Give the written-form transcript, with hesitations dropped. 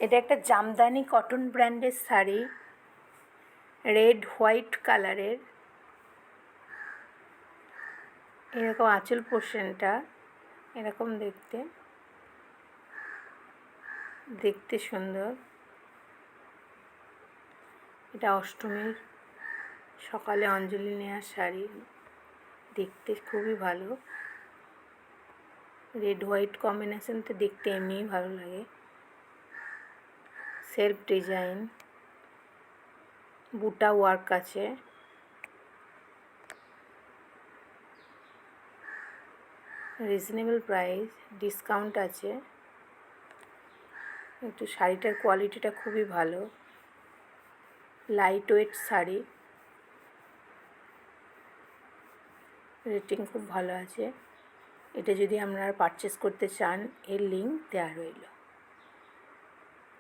এটা একটা জামদানি কটন ব্র্যান্ডের শাড়ি, রেড হোয়াইট কালারের। এরকম আঁচল পোর্শনটা এরকম দেখতে সুন্দর। এটা অষ্টমীর সকালে অঞ্জলি নেওয়ার শাড়ি, দেখতে খুবই ভালো। রেড হোয়াইট কম্বিনেশনটা দেখতে এমনিই ভালো লাগে। সেলফ ডিজাইন, বুটা ওয়ার্ক আছে। রিজনেবল প্রাইস, ডিসকাউন্ট আছে। একটু শাড়িটার কোয়ালিটিটা খুবই ভালো, লাইট ওয়েট শাড়ি, রেটিং খুব ভালো আছে। এটা যদি আপনারা পারচেস করতে চান, এর লিঙ্ক দেওয়া রইল।